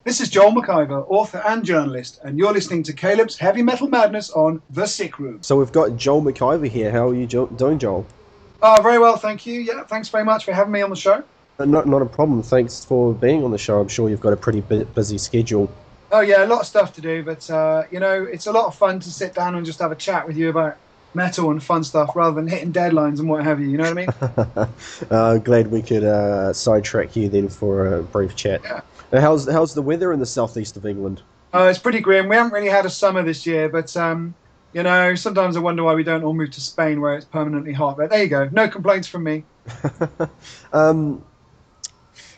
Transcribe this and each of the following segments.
This is Joel McIver, author and journalist, and you're listening to Caleb's Heavy Metal Madness on The Sick Room. So we've got Joel McIver here. How are you doing, Joel? Oh, very well, thank you. Yeah, thanks very much for having me on the show. Not a problem. Thanks for being on the show. I'm sure you've got a pretty busy schedule. Oh, yeah, a lot of stuff to do, but, it's a lot of fun to sit down and just have a chat with you about metal and fun stuff rather than hitting deadlines and what have you, you know what I mean? Glad we could sidetrack you then for a brief chat. Yeah. How's the weather in the southeast of England? It's pretty grim. We haven't really had a summer this year, but, sometimes I wonder why we don't all move to Spain where it's permanently hot. But there you go. No complaints from me.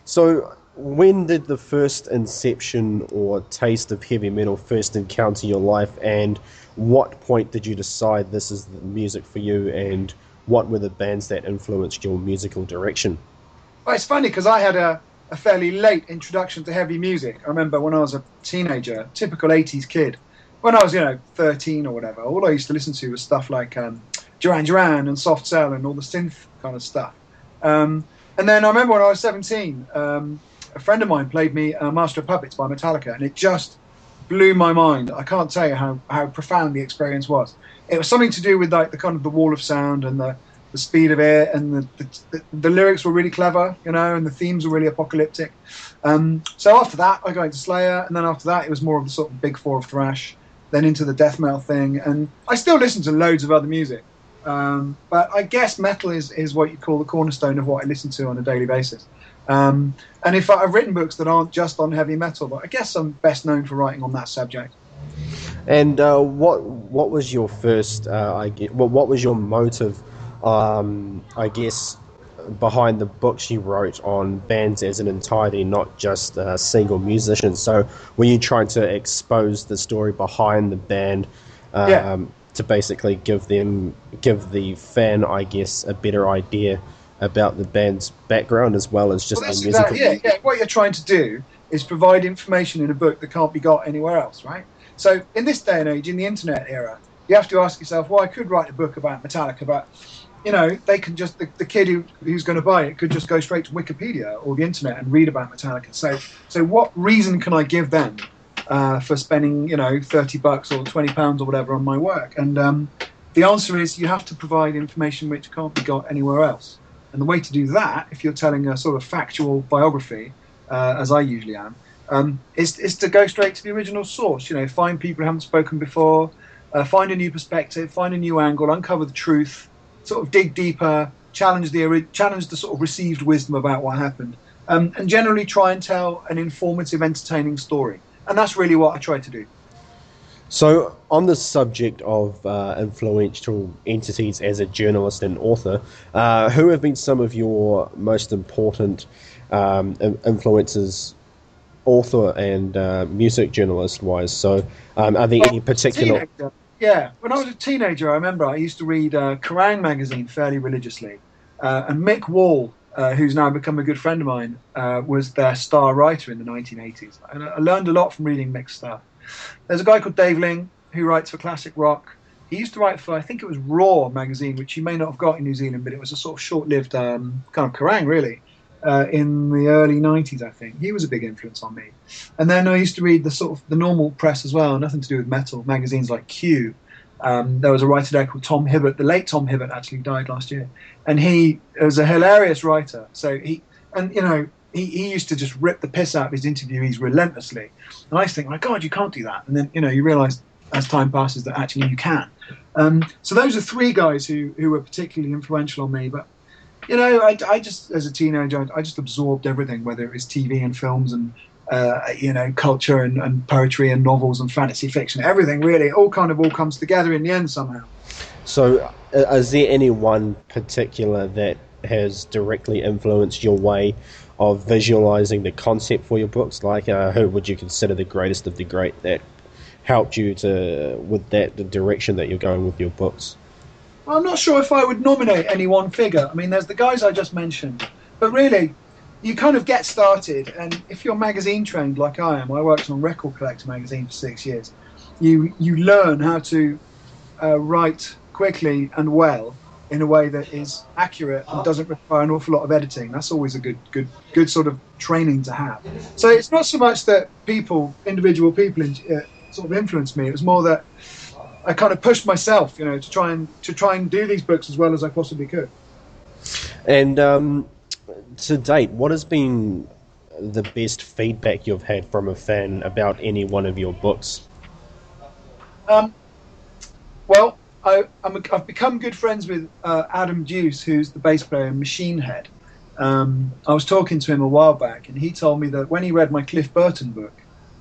So when did the first inception or taste of heavy metal first encounter your life, and what point did you decide this is the music for you, and what were the bands that influenced your musical direction? Well, it's funny because I had a fairly late introduction to heavy music. I remember when I was a teenager, typical 80s kid, when I was, 13 or whatever, all I used to listen to was stuff like Duran Duran and Soft Cell and all the synth kind of stuff. And then I remember when I was 17, a friend of mine played me Master of Puppets by Metallica, and it just blew my mind. I can't tell you how profound the experience was. It was something to do with like the kind of the wall of sound and the speed of it, and the lyrics were really clever, and the themes were really apocalyptic. So after that, I got into Slayer, and then after that, it was more of the sort of big four of thrash, then into the death metal thing, and I still listen to loads of other music. But I guess metal is what you call the cornerstone of what I listen to on a daily basis. And if I've written books that aren't just on heavy metal, but I guess I'm best known for writing on that subject. And what was your first? What was your motive? I guess behind the books you wrote on bands as an entirety, not just single musicians. So were you trying to expose the story behind the band? To basically give the fan, I guess, a better idea about the band's background as well as just the musical. Exactly, yeah. What you're trying to do is provide information in a book that can't be got anywhere else, right? So in this day and age, in the internet era, you have to ask yourself, well, I could write a book about Metallica, but they can just the kid who's going to buy it could just go straight to Wikipedia or the internet and read about Metallica. So what reason can I give them for spending, $30 or £20 or whatever on my work? And the answer is you have to provide information which can't be got anywhere else. And the way to do that, if you're telling a sort of factual biography, as I usually am, is to go straight to the original source. Find people who haven't spoken before, find a new perspective, find a new angle, uncover the truth, sort of dig deeper, challenge the sort of received wisdom about what happened, and generally try and tell an informative, entertaining story. And that's really what I try to do. So, on the subject of influential entities as a journalist and author, who have been some of your most important influences, author and music journalist-wise? So, are there any particular... Yeah, when I was a teenager, I remember I used to read Kerrang! Magazine fairly religiously. And Mick Wall, who's now become a good friend of mine, was their star writer in the 1980s. And I learned a lot from reading Mick's stuff. There's a guy called Dave Ling who writes for classic rock. He used to write for, I think it was Raw magazine, which you may not have got in New Zealand, but it was a sort of short-lived kind of Kerrang! Really, in the early 90s, I think. He was a big influence on me. And then I used to read the sort of the normal press as well, nothing to do with metal, magazines like Q. There was a writer there called Tom Hibbert. The late Tom Hibbert actually died last year. And he was a hilarious writer. So he used to just rip the piss out of his interviewees relentlessly. And I used to think, my God, you can't do that. And then, you realise as time passes that actually you can. So those are three guys who were particularly influential on me. But, I just, as a teenager, I just absorbed everything, whether it was TV and films and, culture and poetry and novels and fantasy fiction, everything really, all comes together in the end somehow. So is there any one particular that has directly influenced your way of visualizing the concept for your books? Like who would you consider the greatest of the great that helped you with the direction that you're going with your books? Well, I'm not sure if I would nominate any one figure. I mean, there's the guys I just mentioned, but really you kind of get started, and if you're magazine trained like I am, I worked on Record Collector magazine for 6 years, you learn how to write quickly and well, in a way that is accurate and doesn't require an awful lot of editing. That's always a good sort of training to have. So it's not so much that individual people, sort of influenced me. It was more that I kind of pushed myself, to try and do these books as well as I possibly could. And to date, what has been the best feedback you've had from a fan about any one of your books? Well, I've become good friends with Adam Deuce, who's the bass player in Machine Head. I was talking to him a while back, and he told me that when he read my Cliff Burton book,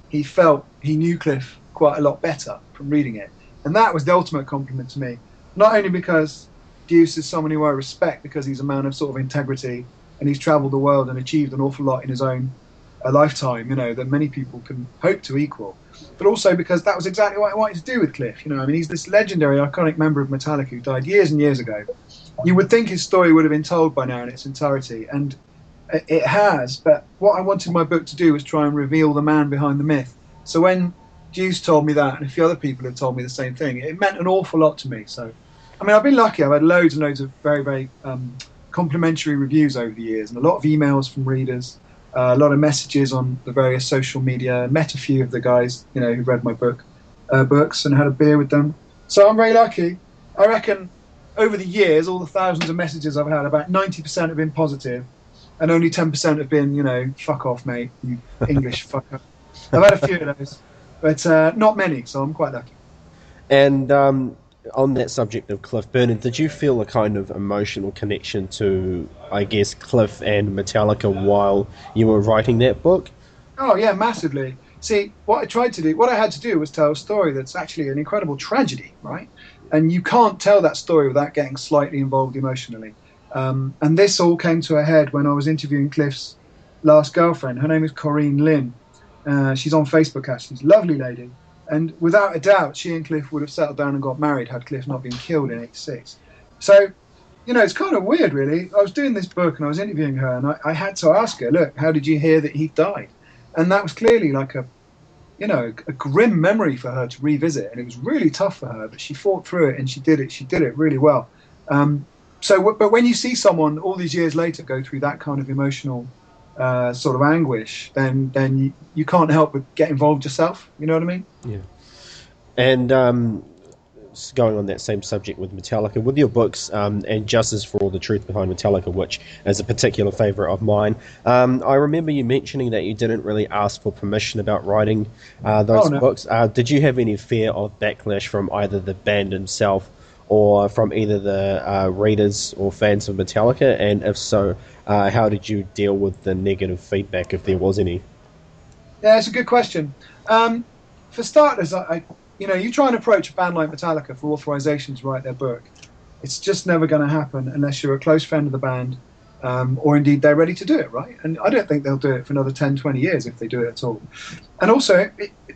he felt he knew Cliff quite a lot better from reading it. And that was the ultimate compliment to me. Not only because Deuce is someone who I respect because he's a man of sort of integrity and he's travelled the world and achieved an awful lot in his own lifetime, that many people can hope to equal. But also because that was exactly what I wanted to do with Cliff. He's this legendary, iconic member of Metallica who died years and years ago. You would think his story would have been told by now in its entirety, and it has. But what I wanted my book to do was try and reveal the man behind the myth. So when Deuce told me that, and a few other people had told me the same thing, it meant an awful lot to me. So, I've been lucky. I've had loads and loads of very, very complimentary reviews over the years, and a lot of emails from readers. A lot of messages on the various social media. I met a few of the guys, who read my books and had a beer with them. So I'm very lucky. I reckon over the years, all the thousands of messages I've had, about 90% have been positive, and only 10% have been, fuck off, mate, you English fucker. I've had a few of those, but not many, so I'm quite lucky. And on that subject of Cliff Burton, did you feel a kind of emotional connection to, I guess, Cliff and Metallica while you were writing that book? Oh, yeah, massively. See, what I had to do was tell a story that's actually an incredible tragedy, right? And you can't tell that story without getting slightly involved emotionally. And this all came to a head when I was interviewing Cliff's last girlfriend. Her name is Corinne Lynn. She's on Facebook, actually. She's a lovely lady. And without a doubt, she and Cliff would have settled down and got married had Cliff not been killed in '86. So, it's kind of weird, really. I was doing this book and I was interviewing her, and I had to ask her, look, how did you hear that he died? And that was clearly like a grim memory for her to revisit, and it was really tough for her, but she fought through it and she did it really well. But when you see someone all these years later go through that kind of emotional sort of anguish, then you can't help but get involved yourself. You know what I mean? Yeah. And going on that same subject with Metallica, with your books, and Justice for All the Truth Behind Metallica, which is a particular favourite of mine, I remember you mentioning that you didn't really ask for permission about writing those books. Did you have any fear of backlash from either the band himself or from either the readers or fans of Metallica? And if so, how did you deal with the negative feedback, if there was any? Yeah, it's a good question. For starters, you try and approach a band like Metallica for authorization to write their book. It's just never going to happen unless you're a close friend of the band, or indeed they're ready to do it, right? And I don't think they'll do it for another 10, 20 years if they do it at all. And also,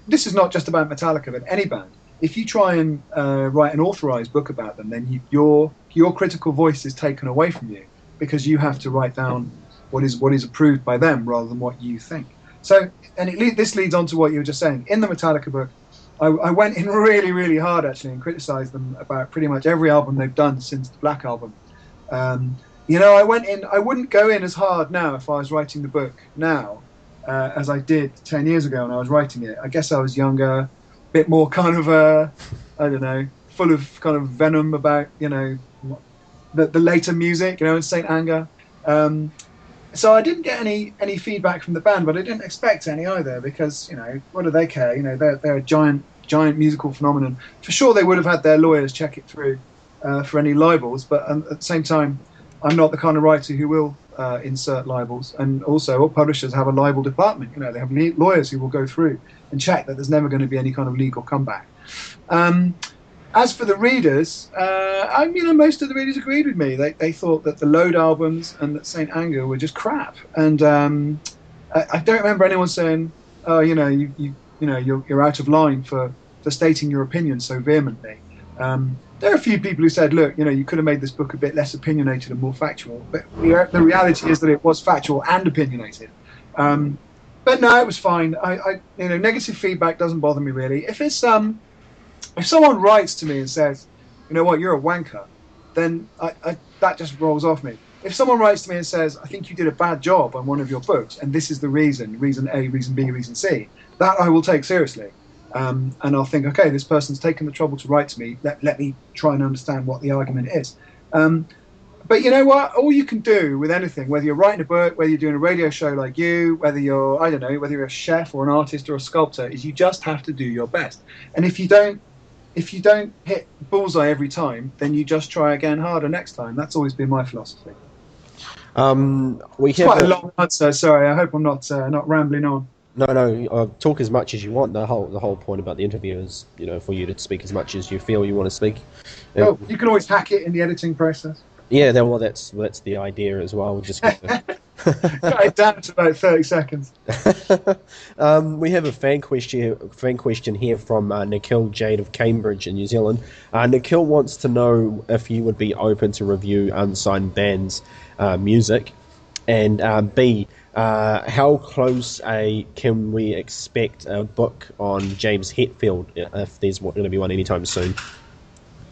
this is not just about Metallica, but any band. If you try and write an authorized book about them, then your critical voice is taken away from you, because you have to write down what is approved by them rather than what you think. So, and this leads on to what you were just saying. In the Metallica book, I went in really, really hard, actually, and criticized them about pretty much every album they've done since the Black Album. I went in. I wouldn't go in as hard now if I was writing the book now as I did 10 years ago when I was writing it. I guess I was younger, a bit more kind of, I don't know, full of kind of venom about, the later music, and Saint Anger. So I didn't get any feedback from the band, but I didn't expect any either, because what do they care? They're a giant musical phenomenon. For sure, they would have had their lawyers check it through for any libels, but at the same time, I'm not the kind of writer who will insert libels. And also, all publishers have a libel department. They have lawyers who will go through and check that there's never going to be any kind of legal comeback. As for the readers, most of the readers agreed with me. They thought that the Load albums and that Saint Anger were just crap. And I don't remember anyone saying, "Oh, you're out of line for stating your opinion so vehemently." There are a few people who said, "Look, you could have made this book a bit less opinionated and more factual." But the reality is that it was factual and opinionated. But no, it was fine. Negative feedback doesn't bother me really. If someone writes to me and says, "You know what, you're a wanker," then that just rolls off me. If someone writes to me and says, I think you did a bad job on one of your books, and this is the reason A, reason B, reason C, that I will take seriously. And I'll think, okay, this person's taken the trouble to write to me. Let me try and understand what the argument is. But you know what? All you can do with anything, whether you're writing a book, whether you're doing a radio show like you, whether you're, I don't know, whether you're a chef or an artist or a sculptor, is you just have to do your best. And if you don't hit bullseye every time, then you just try again harder next time. That's always been my philosophy. It's quite a long answer. Sorry, I hope I'm not rambling on. No. Talk as much as you want. The whole point about the interview is, for you to speak as much as you feel you want to speak. Oh, you can always hack it in the editing process. Yeah, that's the idea as well. Just got it down to about 30 seconds. We have a fan question here from Nikhil Jade of Cambridge in New Zealand. Nikhil wants to know if you would be open to review unsigned bands' music, and B, how close can we expect a book on James Hetfield, if there's going to be one anytime soon?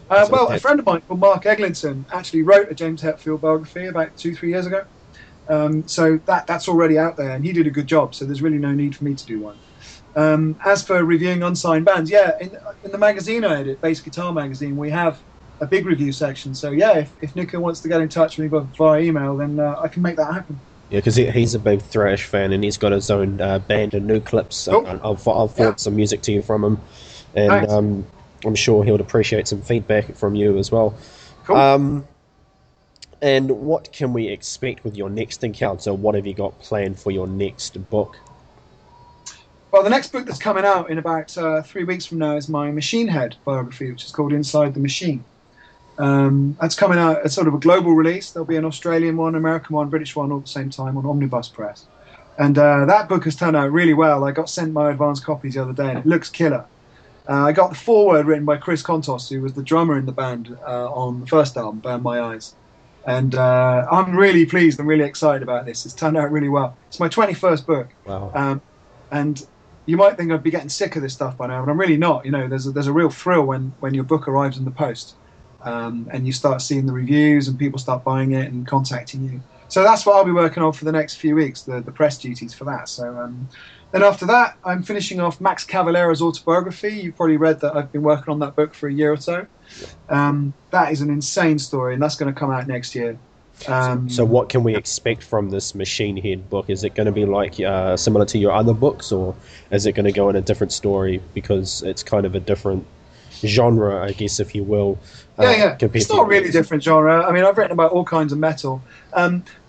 Well, a friend of mine called Mark Eglinton actually wrote a James Hetfield biography about 2-3 years ago. So that's already out there, and he did a good job, so there's really no need for me to do one. As for reviewing unsigned bands, yeah, in the magazine I edit, Bass Guitar Magazine, we have a big review section. So yeah, if Nico wants to get in touch with me via email, then I can make that happen. Yeah, because he's a big thrash fan, and he's got his own band and new clips. I'll forward some music to you from him, and I'm sure he'll appreciate some feedback from you as well. Cool. And what can we expect with your next encounter? What have you got planned for your next book? Well, the next book that's coming out in about 3 weeks from now is my Machine Head biography, which is called Inside the Machine. That's coming out as sort of a global release. There'll be an Australian one, American one, British one all at the same time on Omnibus Press. And that book has turned out really well. I got sent my advance copies the other day, and it looks killer. I got the foreword written by Chris Kontos, who was the drummer in the band on the first album, Burn My Eyes. And I'm really pleased and really excited about this. It's turned out really well. It's my 21st book. Wow. And you might think I'd be getting sick of this stuff by now, but I'm really not. There's a real thrill when your book arrives in the post, and you start seeing the reviews and people start buying it and contacting you. So that's what I'll be working on for the next few weeks, the press duties for that. So then after that, I'm finishing off Max Cavalera's autobiography. You've probably read that I've been working on that book for a year or so. That is an insane story, and that's going to come out next year. So what can we expect from this Machine Head book? Is it going to be like similar to your other books, or is it going to go in a different story because it's kind of a different genre, I guess, if you will? Yeah. It's not really different genre. I mean, I've written about all kinds of metal.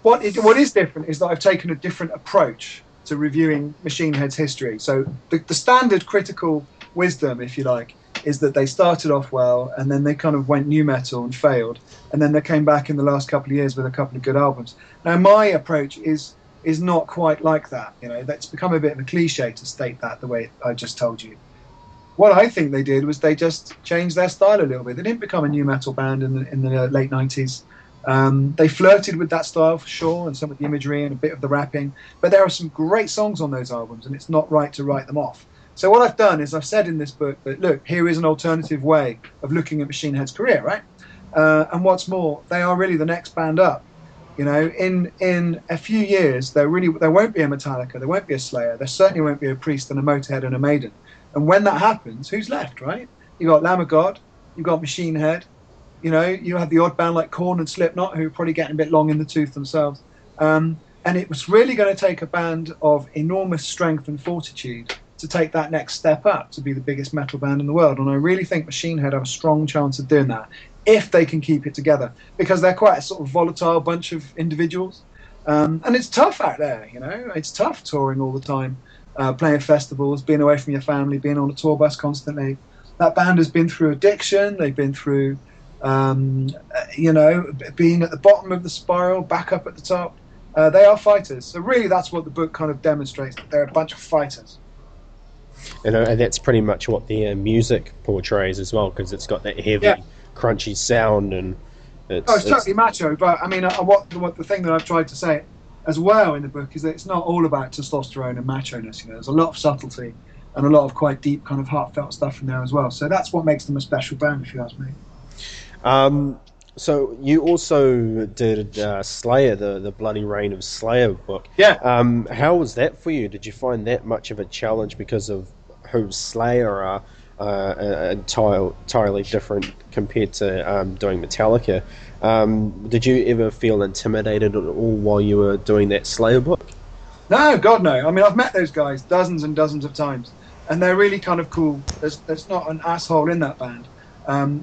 What is different is that I've taken a different approach to reviewing Machine Head's history. So the standard critical wisdom, if you like, is that they started off well, and then they kind of went new metal and failed, and then they came back in the last couple of years with a couple of good albums. Now, my approach is not quite like that. That's become a bit of a cliche to state that the way I just told you. What I think they did was they just changed their style a little bit. They didn't become a new metal band in the late 90s. They flirted with that style for sure, and some of the imagery and a bit of the rapping, but there are some great songs on those albums, and it's not right to write them off. So what I've done is I've said in this book that, look, here is an alternative way of looking at Machine Head's career, right? And what's more, they are really the next band up. In a few years, there won't be a Metallica, there won't be a Slayer, there certainly won't be a Priest and a Motorhead and a Maiden. And when that happens, who's left, right? You've got Lamb of God, you've got Machine Head, you have the odd band like Korn and Slipknot, who are probably getting a bit long in the tooth themselves. And it was really going to take a band of enormous strength and fortitude to take that next step up to be the biggest metal band in the world. And I really think Machine Head have a strong chance of doing that if they can keep it together, because they're quite a sort of volatile bunch of individuals. And it's tough out there, It's tough touring all the time, playing festivals, being away from your family, being on a tour bus constantly. That band has been through addiction. They've been through, being at the bottom of the spiral, back up at the top. They are fighters. So really that's what the book kind of demonstrates, that they're a bunch of fighters. And that's pretty much what the music portrays as well, because it's got that heavy, crunchy sound, and it's totally macho. But I mean, what the thing that I've tried to say as well in the book is that it's not all about testosterone and macho-ness. There's a lot of subtlety and a lot of quite deep, kind of heartfelt stuff in there as well. So that's what makes them a special band, if you ask me. So you also did Slayer, the Bloody Reign of Slayer book. Yeah. How was that for you? Did you find that much of a challenge because of who Slayer are, entirely different compared to doing Metallica? Did you ever feel intimidated at all while you were doing that Slayer book? No, God, no. I mean, I've met those guys dozens and dozens of times, and they're really kind of cool. There's not an asshole in that band.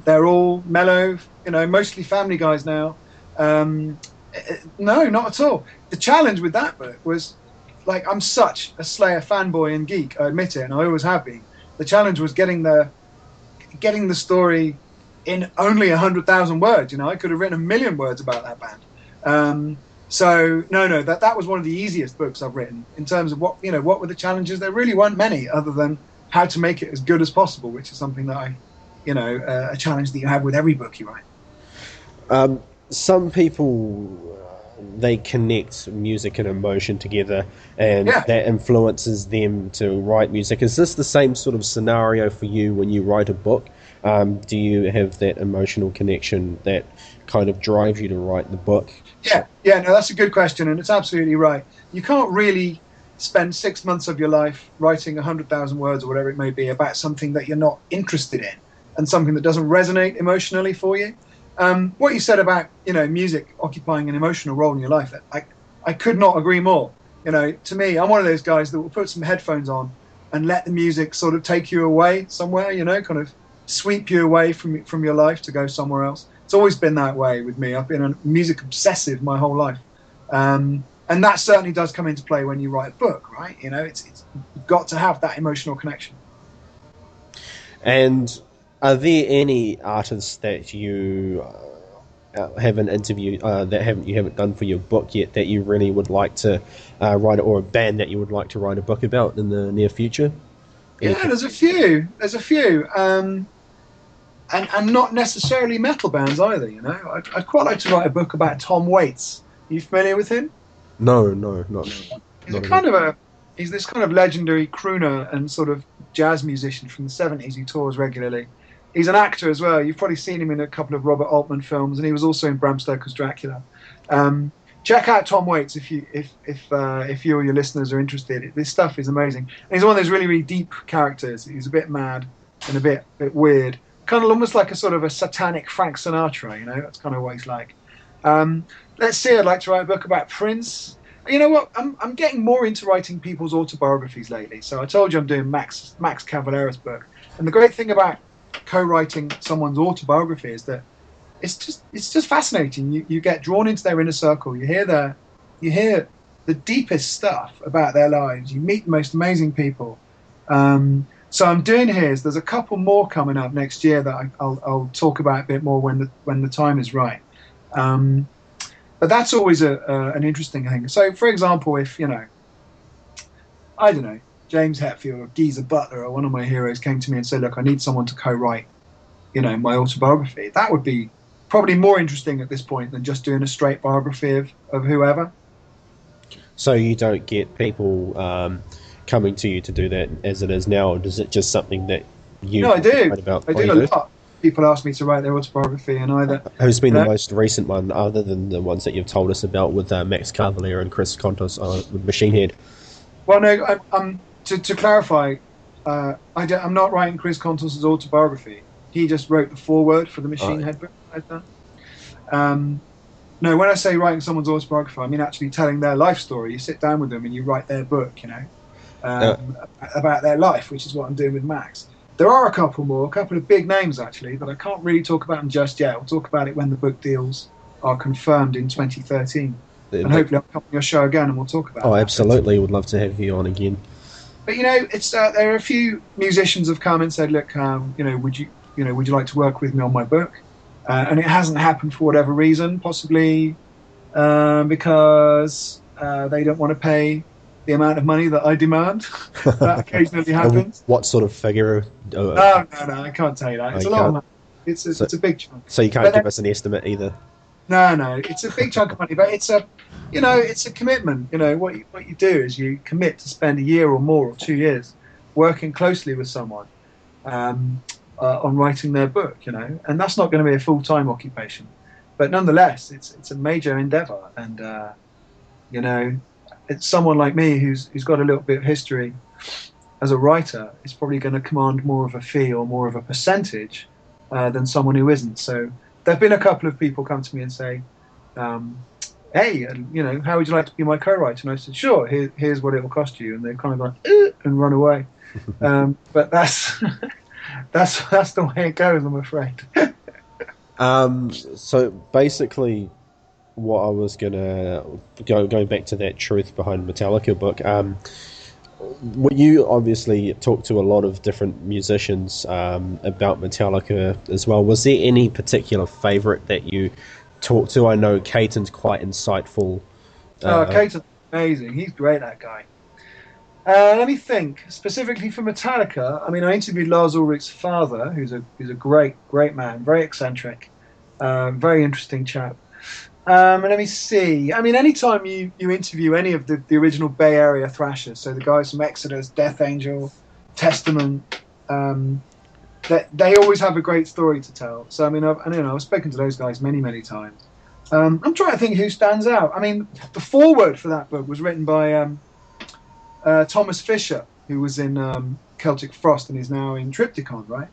They're all mellow, mostly family guys now. No, not at all. The challenge with that book was, like, I'm such a Slayer fanboy and geek, I admit it, and I always have been. The challenge was getting the story in only 100,000 words. I could have written 1,000,000 words about that band. So no, that was one of the easiest books I've written in terms of what were the challenges. There really weren't many, other than how to make it as good as possible, which is something that a challenge that you have with every book you write. Some people, they connect music and emotion together, and that influences them to write music. Is this the same sort of scenario for you when you write a book? Do you have that emotional connection that kind of drives you to write the book? Yeah, no, that's a good question, and it's absolutely right. You can't really spend 6 months of your life writing 100,000 words or whatever it may be about something that you're not interested in and something that doesn't resonate emotionally for you. What you said about music occupying an emotional role in your life, I could not agree more. To me, I'm one of those guys that will put some headphones on and let the music sort of take you away somewhere, kind of sweep you away from your life to go somewhere else. It's always been that way with me. I've been a music obsessive my whole life, and that certainly does come into play when you write a book, right? It's you've got to have that emotional connection. And are there any artists that you haven't interviewed, you haven't done for your book yet, that you really would like to write, or a band that you would like to write a book about in the near future? Yeah, there's a few. And not necessarily metal bands either. I'd quite like to write a book about Tom Waits. Are you familiar with him? No, not. He's this kind of legendary crooner and sort of jazz musician from the 70s. He tours regularly. He's an actor as well. You've probably seen him in a couple of Robert Altman films, and he was also in Bram Stoker's Dracula. Check out Tom Waits if you or your listeners are interested. This stuff is amazing. And he's one of those really, really deep characters. He's a bit mad and a bit weird. Kind of almost like a sort of a satanic Frank Sinatra, that's kind of what he's like. Let's see, I'd like to write a book about Prince. You know what? I'm getting more into writing people's autobiographies lately. So I told you I'm doing Max Cavalera's book. And the great thing about co-writing someone's autobiography is that it's just fascinating. You get drawn into their inner circle. You hear the deepest stuff about their lives. You meet the most amazing people. So I'm doing his. There's a couple more coming up next year that I'll talk about a bit more when the time is right. But that's always an interesting thing. So, for example, if I don't know, James Hetfield or Geezer Butler or one of my heroes came to me and said, "Look, I need someone to co-write, my autobiography," that would be probably more interesting at this point than just doing a straight biography of whoever. So you don't get people coming to you to do that as it is now, or is it just something that you? No, I do. About? I do a lot. People ask me to write their autobiography, and either. Who's been the most recent one, other than the ones that you've told us about with Max Cavalera and Chris Kontos with Machine Head? Well, no. To clarify, I'm not writing Chris Kontos' autobiography. He just wrote the foreword for the Machine Head book I've done. No, when I say writing someone's autobiography, I mean actually telling their life story. You sit down with them and you write their book, about their life, which is what I'm doing with Max. There are a couple of big names actually, but I can't really talk about them just yet. We'll talk about it when the book deals are confirmed in 2013. And hopefully I'll come on your show again and we'll talk about it. Oh, absolutely. Would love to have you on again. But it's there are a few musicians have come and said, "Look, would you like to work with me on my book?" And it hasn't happened for whatever reason, possibly because they don't want to pay the amount of money that I demand. That occasionally happens. What sort of figure? No, I can't tell you that. It's a lot of money. It's a big chunk. So you can't give us an estimate either. No, it's a big chunk of money, but it's a commitment. What you do is you commit to spend a year or more or 2 years working closely with someone on writing their book, and that's not going to be a full-time occupation. but nonetheless, it's a major endeavor, and you know, it's someone like me who's got a little bit of history as a writer is probably going to command more of a fee or more of a percentage than someone who isn't. So there've been a couple of people come to me and say, hey, you know, how would you like to be my co-writer? And I said, sure, here's what it will cost you. And they've kind of gone, and run away. But that's that's the way it goes, I'm afraid. So basically, what I was gonna going back to that Truth Behind Metallica book. You obviously talked to a lot of different musicians about Metallica as well. Was there any particular favourite that you talked to? I know Caton's quite insightful. Caton's amazing. He's great, that guy. Let me think. Specifically for Metallica, I mean, I interviewed Lars Ulrich's father, who's a great man, very eccentric, very interesting chap. Let me see. I mean, anytime you interview any of the original Bay Area thrashers, so the guys from Exodus, Death Angel, Testament, they always have a great story to tell. So I mean, I've spoken to those guys many times. I'm trying to think who stands out. I mean, the foreword for that book was written by Thomas Fischer, who was in Celtic Frost and is now in Triptykon, right?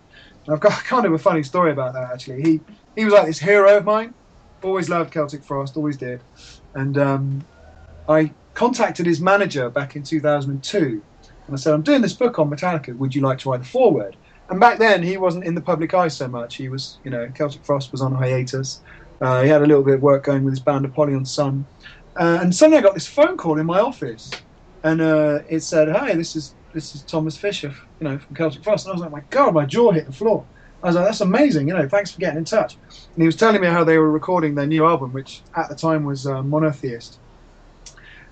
And I've got kind of a funny story about that, actually. He was like this hero of mine. Always loved Celtic Frost, always did. And I contacted his manager back in 2002, and I said, I'm doing this book on Metallica, would you like to write the foreword? And back then, he wasn't in the public eye so much. He was, you know, Celtic Frost was on hiatus. He had a little bit of work going with his band Apollyon Sun. And suddenly I got this phone call in my office, and it said, "Hi, this is Thomas Fischer, you know, from Celtic Frost." And I was like, "My God, my jaw hit the floor." I was like, "That's amazing, you know, thanks for getting in touch." And he was telling me how they were recording their new album, which at the time was Monotheist.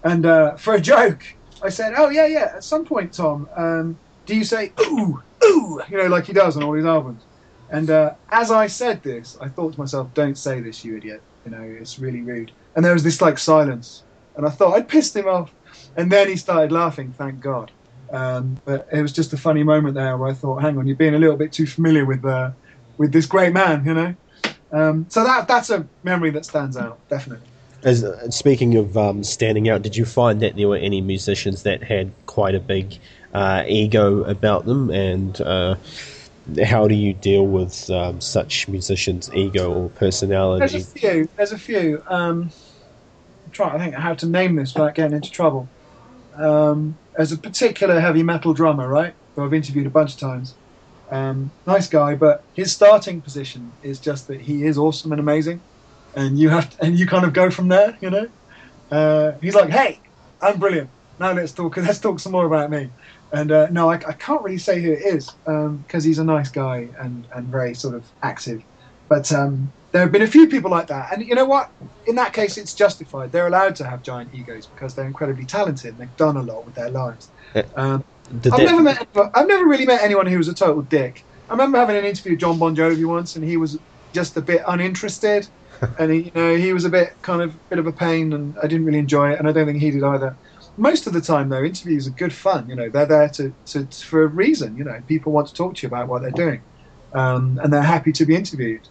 And for a joke, I said, "Oh yeah, at some point, Tom, do you say ooh, ooh, you know, like he does on all his albums?" And as I said this, I thought to myself, "Don't say this, you idiot. You know, it's really rude." And there was this like silence, and I thought I'd pissed him off. And then he started laughing, thank God. But it was just a funny moment there where I thought, hang on, you're being a little bit too familiar with this great man, you know. So that's a memory that stands out, definitely. Speaking of standing out, did you find that there were any musicians that had quite a big ego about them, and how do you deal with such musicians' ego or personality? There's a few. I'm trying to think how to name this without getting into trouble. There's a particular heavy metal drummer, right, who I've interviewed a bunch of times. Nice guy, but his starting position is just that he is awesome and amazing, and you kind of go from there, you know. He's like, "Hey, I'm brilliant. Now let's talk some more about me." And no, I can't really say who it is because he's a nice guy and very sort of active. But there have been a few people like that, and you know what? In that case, it's justified. They're allowed to have giant egos because they're incredibly talented and they've done a lot with their lives. I've never really met anyone who was a total dick. I remember having an interview with John Bon Jovi once, and he was just a bit uninterested, and he was a bit of a pain, and I didn't really enjoy it, and I don't think he did either. Most of the time, though, interviews are good fun. You know, they're there for a reason. You know, people want to talk to you about what they're doing, and they're happy to be interviewed.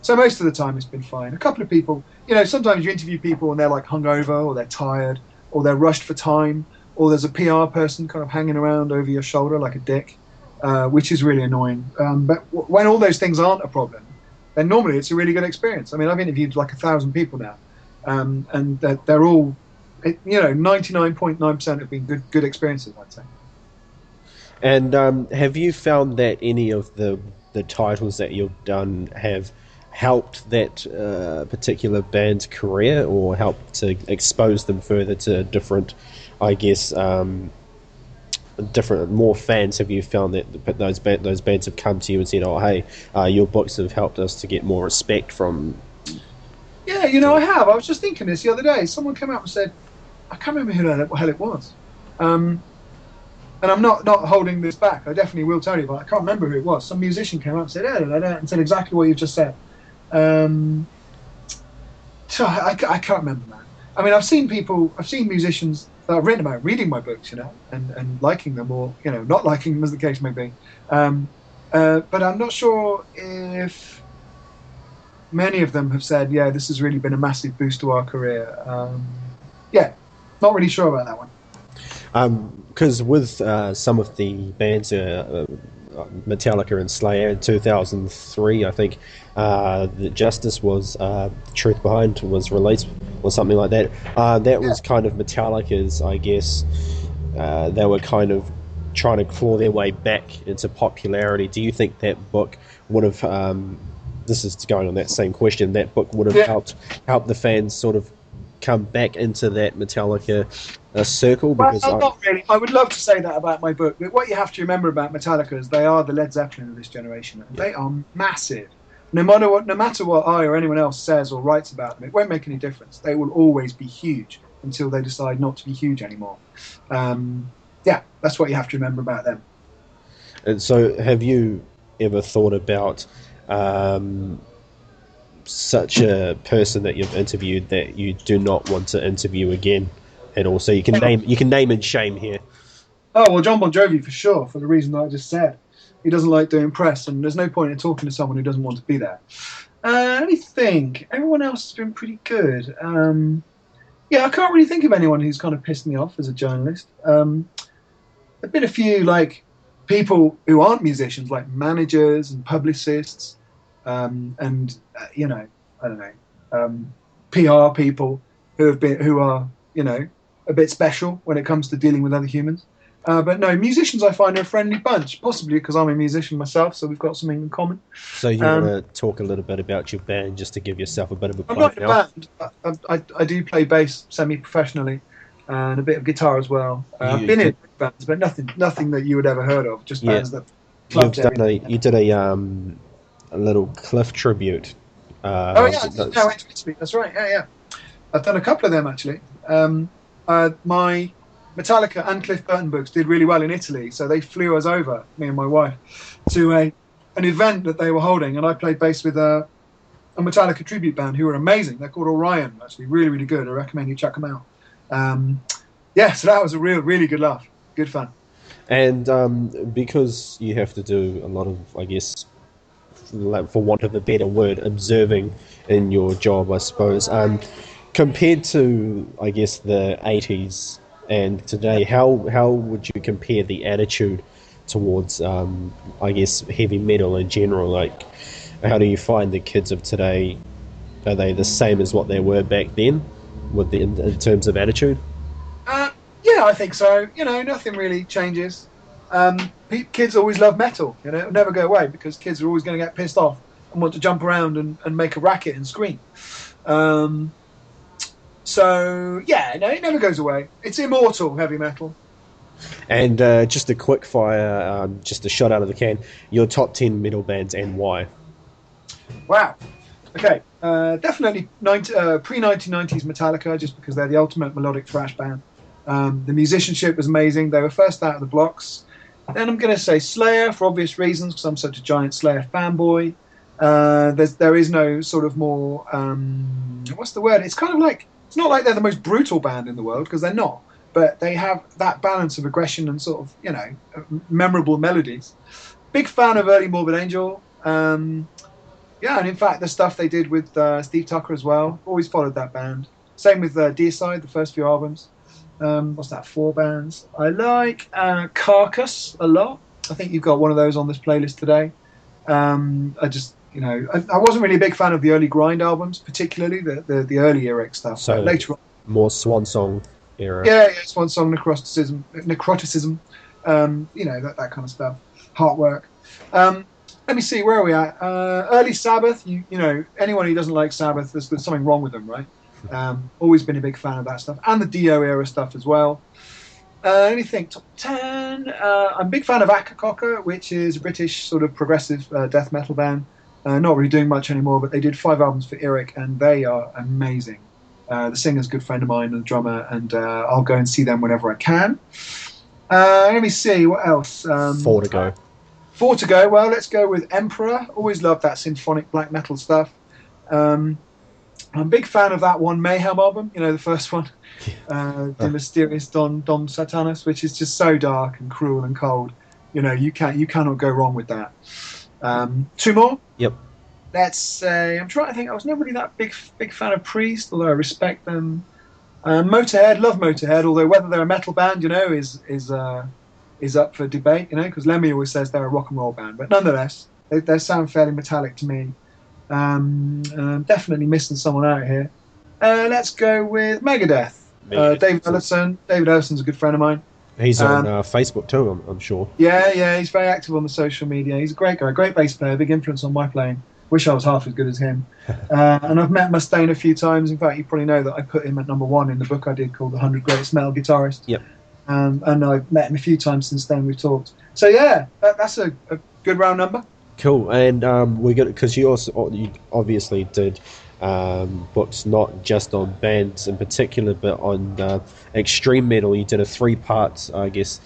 So most of the time, it's been fine. A couple of people, you know, sometimes you interview people and they're like hungover, or they're tired, or they're rushed for time, or there's a PR person kind of hanging around over your shoulder like a dick, which is really annoying. But when all those things aren't a problem, then normally it's a really good experience. I mean, I've interviewed like 1,000 people now, and they're all, you know, 99.9% have been good experiences, I'd say. And have you found that any of the titles that you've done have helped that particular band's career, or helped to expose them further to different, I guess, different more fans? Have you found that those bands have come to you and said, "Oh, hey, your books have helped us to get more respect from"? Yeah, you know, I have. I was just thinking this the other day. Someone came out and said, I can't remember who the hell it was. And I'm not holding this back. I definitely will tell you, but I can't remember who it was. Some musician came out and said, and said exactly what you just said. So I can't remember, man. I mean, I've seen musicians that I've written about reading my books, you know, and liking them, or, you know, not liking them, as the case may be. But I'm not sure if many of them have said, yeah, this has really been a massive boost to our career. Yeah, not really sure about that one. Because with some of the bands, Metallica and Slayer in 2003, I think the Justice was Truth Behind was released or something like that. That was kind of Metallica's, I guess. They were kind of trying to claw their way back into popularity. Do you think that book would have? This is going on that same question. That book would have helped the fans sort of come back into that Metallica circle? Because not really. I would love to say that about my book, but what you have to remember about Metallica is they are the Led Zeppelin of this generation. And they are massive. No matter what I or anyone else says or writes about them, it won't make any difference. They will always be huge until they decide not to be huge anymore. That's what you have to remember about them. And so, have you ever thought about such a person that you've interviewed that you do not want to interview again at all? So you can name and shame here. Oh well, John Bon Jovi for sure, for the reason that I just said. He doesn't like doing press, and there's no point in talking to someone who doesn't want to be there. Let me think. Everyone else has been pretty good. I can't really think of anyone who's kind of pissed me off as a journalist. There've been a few like people who aren't musicians, like managers and publicists, and I don't know, PR people who are a bit special when it comes to dealing with other humans. But no, musicians I find are a friendly bunch, possibly because I'm a musician myself, so we've got something in common. So you want to talk a little bit about your band, just to give yourself a bit of a plug? I'm not in a band. I do play bass semi-professionally and a bit of guitar as well. I've been in bands, but nothing that you would ever heard of, just bands that... You did a little Cliff tribute. That's right, yeah. I've done a couple of them, actually. My Metallica and Cliff Burton books did really well in Italy, so they flew us over, me and my wife, to an event that they were holding, and I played bass with a Metallica tribute band who were amazing. They're called Orion, actually, really, really good. I recommend you check them out. So that was a really good laugh, good fun. And because you have to do a lot of, I guess, for want of a better word, observing in your job, I suppose, compared to, I guess, the 80s and today, how would you compare the attitude towards, I guess, heavy metal in general? Like, how do you find the kids of today? Are they the same as what they were back then, in terms of attitude? Yeah, I think so. Nothing really changes. Kids always love metal. It'll never go away because kids are always going to get pissed off and want to jump around and make a racket and scream. It never goes away. It's immortal, heavy metal. And just a quick fire, just a shot out of the can, your top 10 metal bands and why? Wow. Okay. Definitely pre-1990s Metallica, just because they're the ultimate melodic thrash band. The musicianship was amazing. They were first out of the blocks. Then I'm going to say Slayer, for obvious reasons, because I'm such a giant Slayer fanboy. There is no sort of more... what's the word? It's kind of like... It's not like they're the most brutal band in the world, because they're not. But they have that balance of aggression and sort of, memorable melodies. Big fan of early Morbid Angel. And in fact, the stuff they did with Steve Tucker as well. Always followed that band. Same with Deicide, the first few albums. What's that, 4 bands? I like Carcass a lot. I think you've got one of those on this playlist today. I wasn't really a big fan of the early grind albums, particularly the early Eric stuff. So later on, more Swan Song era. Yeah, Swan Song, necroticism, that kind of stuff. Heartwork. Let me see, where are we at? Early Sabbath. Anyone who doesn't like Sabbath, there's something wrong with them, right? Always been a big fan of that stuff, and the Dio era stuff as well. Let me think. Top 10. I'm a big fan of Akakoka, which is a British sort of progressive death metal band. Not really doing much anymore, but they did 5 albums for Eric, and they are amazing. The singer's a good friend of mine, and the drummer, and I'll go and see them whenever I can. Let me see, what else? 4 to go. 4 to go. Well, let's go with Emperor. Always loved that symphonic black metal stuff. I'm a big fan of that one Mayhem album, the first one. The Mysterious Dom Satanus, which is just so dark and cruel and cold. You cannot go wrong with that. 2 more? Yep. let's say, I'm trying to think. I was never really that big fan of Priest, although I respect them. Motorhead, love Motorhead, although whether they're a metal band, is up for debate, because Lemmy always says they're a rock and roll band, but nonetheless, they sound fairly metallic to me. Definitely missing someone out here. Let's go with Megadeth. David Ellison. David Ellison's a good friend of mine. He's on Facebook too, I'm sure. Yeah, he's very active on the social media. He's a great guy, great bass player, big influence on my playing. Wish I was half as good as him. And I've met Mustaine a few times. In fact, you probably know that I put him at #1 in the book I did called The 100 Greatest Metal Guitarists. Yep. And I've met him a few times since then. We've talked. So yeah, that's a good round number. Cool. And we got, because you obviously did books not just on bands in particular, but on extreme metal. You did a 3-part, I guess,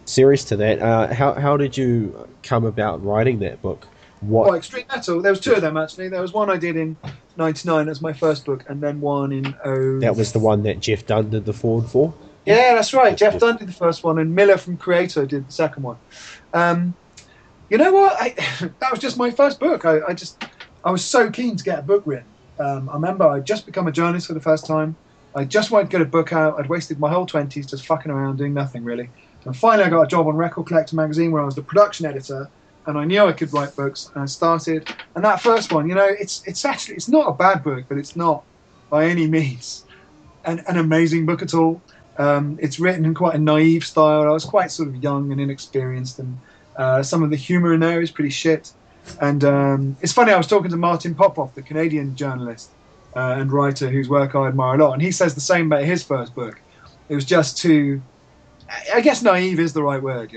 series to that. How did you come about writing that book? What? Oh, extreme metal. There was 2 of them actually. There was one I did in '99. That's my first book, and then one in That was the one that Jeff Dunn did the foreword for. Yeah, that's right. Jeff Dunn did the first one, and Miller from Creator did the second one. You know what? That was just my first book. I was so keen to get a book written. I remember I'd just become a journalist for the first time. I just wanted to get a book out. I'd wasted my whole 20s just fucking around doing nothing really. And finally I got a job on Record Collector magazine where I was the production editor, and I knew I could write books, and I started. And that first one, it's not a bad book, but it's not by any means an amazing book at all. It's written in quite a naive style. I was quite sort of young and inexperienced, and some of the humor in there is pretty shit. And it's funny, I was talking to Martin Popoff, the Canadian journalist and writer whose work I admire a lot, and he says the same about his first book. It was just too, I guess naive is the right word,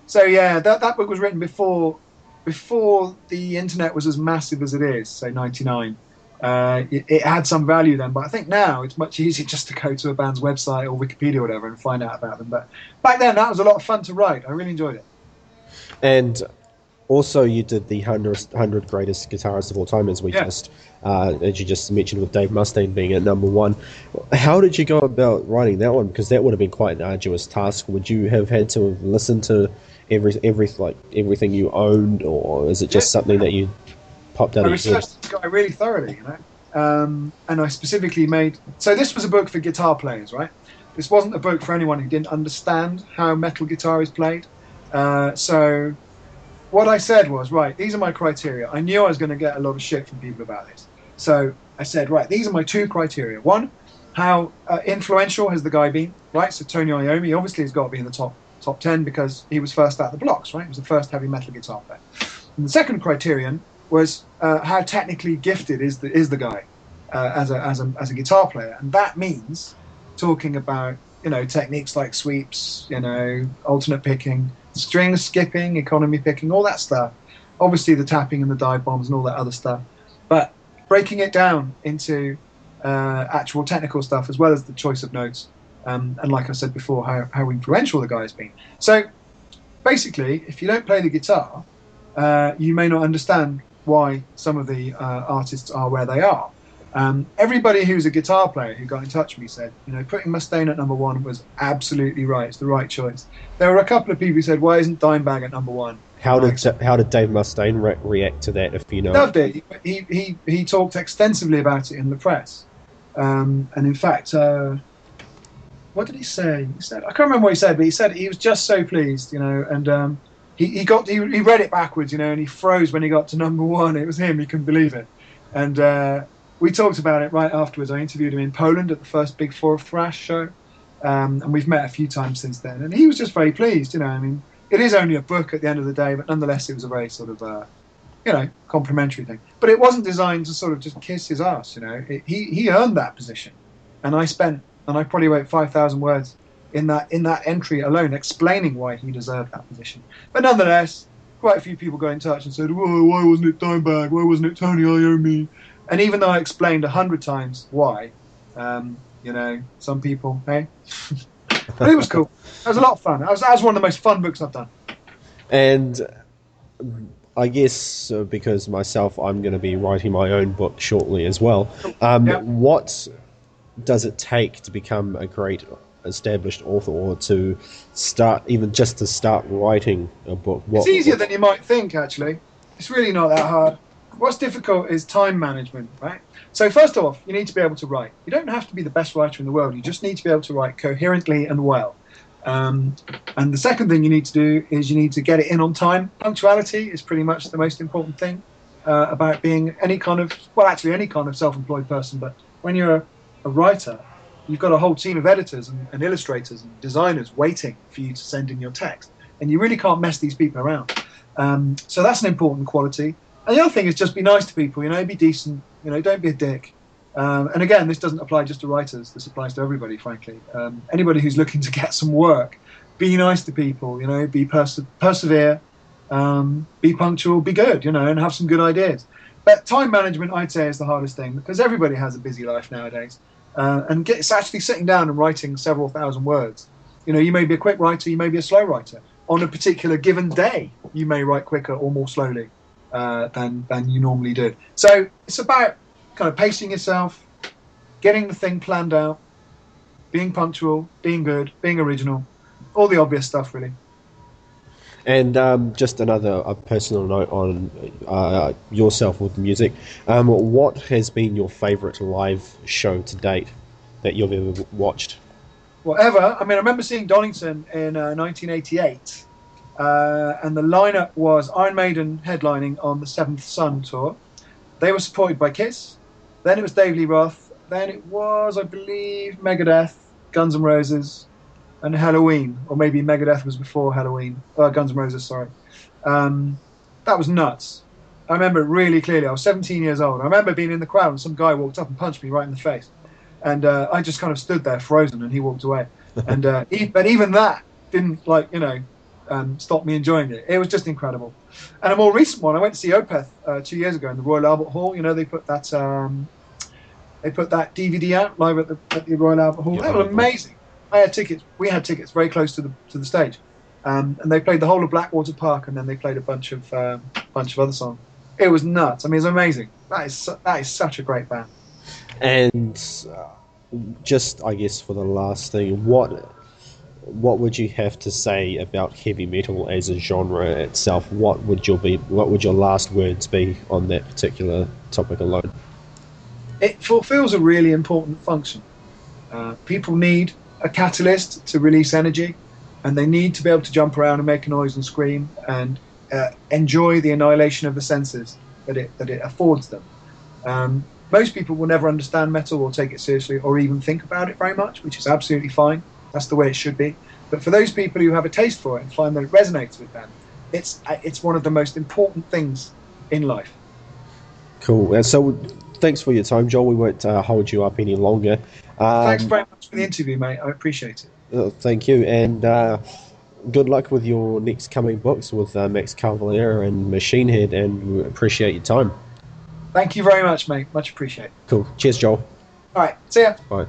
So yeah, that book was written before the internet was as massive as it is, say 99. It had some value then, but I think now it's much easier just to go to a band's website or Wikipedia or whatever and find out about them. But back then, that was a lot of fun to write. I really enjoyed it. And also, you did the 100 greatest guitarists of all time, as you just mentioned, with Dave Mustaine being at #1. How did you go about writing that one? Because that would have been quite an arduous task. Would you have had to listen to everything you owned, or is it just something that you popped out of your head? I researched this guy really thoroughly, and I specifically made. So this was a book for guitar players, right? This wasn't a book for anyone who didn't understand how metal guitar is played. So what I said was, right, these are my criteria. I knew I was going to get a lot of shit from people about this. So I said, right, these are my 2 criteria. One, how influential has the guy been, right? So Tony Iommi obviously has got to be in the top 10 because he was first out of the blocks, right? He was the first heavy metal guitar player. And the second criterion was how technically gifted is the guy as a guitar player. And that means talking about, techniques like sweeps, alternate picking, string skipping, economy picking, all that stuff. Obviously the tapping and the dive bombs and all that other stuff. But breaking it down into actual technical stuff, as well as the choice of notes. And like I said before, how influential the guy has been. So basically, if you don't play the guitar, you may not understand why some of the artists are where they are. Everybody who's a guitar player who got in touch with me said, putting Mustaine at #1 was absolutely right. It's the right choice. There were a couple of people who said, why isn't Dimebag at #1? How did Dave Mustaine react to that? If you know, loved it. He talked extensively about it in the press, and in fact, what did he say? He said, I can't remember what he said, but he said he was just so pleased, and he read it backwards, and he froze when he got to #1. It was him. He couldn't believe it, and. We talked about it right afterwards. I interviewed him in Poland at the first Big Four of Thrash show, and we've met a few times since then. And he was just very pleased. It is only a book at the end of the day, but nonetheless, it was a very sort of, complimentary thing. But it wasn't designed to sort of just kiss his ass. He earned that position, and I probably wrote 5,000 words in that entry alone, explaining why he deserved that position. But nonetheless, quite a few people got in touch and said, "Whoa, why wasn't it Dimebag? Why wasn't it Tony Iommi?" And even though I explained 100 times why, some people, hey, but it was cool. It was a lot of fun. That was one of the most fun books I've done. And I guess because myself, I'm going to be writing my own book shortly as well. What does it take to become a great established author, or to start writing a book? It's easier than you might think, actually. It's really not that hard. What's difficult is time management, right? So first off, you need to be able to write. You don't have to be the best writer in the world. You just need to be able to write coherently and well. And the second thing you need to do is you need to get it in on time. Punctuality is pretty much the most important thing about being any kind of self-employed person. But when you're a writer, you've got a whole team of editors and illustrators and designers waiting for you to send in your text. And you really can't mess these people around. So that's an important quality. And the other thing is just be nice to people, be decent, don't be a dick. And again, this doesn't apply just to writers. This applies to everybody, frankly. Anybody who's looking to get some work, be nice to people, be persevere, be punctual, be good, and have some good ideas. But time management, I'd say, is the hardest thing because everybody has a busy life nowadays. And it's actually sitting down and writing several thousand words. You may be a quick writer, you may be a slow writer. On a particular given day, you may write quicker or more slowly than you normally do. So it's about kind of pacing yourself, getting the thing planned out, being punctual, being good, being original, all the obvious stuff, really. And just a personal note on yourself with music. What has been your favourite live show to date that you've ever watched? Whatever. I remember seeing Donington in 1988, and the lineup was Iron Maiden headlining on the Seventh Son tour. They were supported by Kiss. Then it was Dave Lee Roth. Then it was, I believe, Megadeth, Guns N' Roses, and Halloween. Or maybe Megadeth was before Halloween. Guns N' Roses, sorry. That was nuts. I remember it really clearly. I was 17 years old. I remember being in the crowd and some guy walked up and punched me right in the face. And I just kind of stood there frozen and he walked away. And but even that didn't, stop me enjoying it. It was just incredible. And a more recent one, I went to see Opeth 2 years ago in the Royal Albert Hall. They put that DVD out live at the Royal Albert Hall. That was amazing. I had tickets. We had tickets very close to the stage, and they played the whole of Blackwater Park, and then they played a bunch of other songs. It was nuts. It was amazing. That is such a great band. And just, I guess, for the last thing, what would you have to say about heavy metal as a genre itself? What would your last words be on that particular topic alone? It fulfills a really important function. People need a catalyst to release energy, and they need to be able to jump around and make a noise and scream and enjoy the annihilation of the senses that it affords them. Most people will never understand metal or take it seriously or even think about it very much, which is absolutely fine. That's the way it should be. But for those people who have a taste for it and find that it resonates with them, it's one of the most important things in life. Cool. So thanks for your time, Joel. We won't hold you up any longer. Thanks very much for the interview, mate. I appreciate it. Thank you. And good luck with your next coming books with Max Cavalera and Machine Head, and we appreciate your time. Thank you very much, mate. Much appreciated. Cool. Cheers, Joel. All right. See ya. Bye.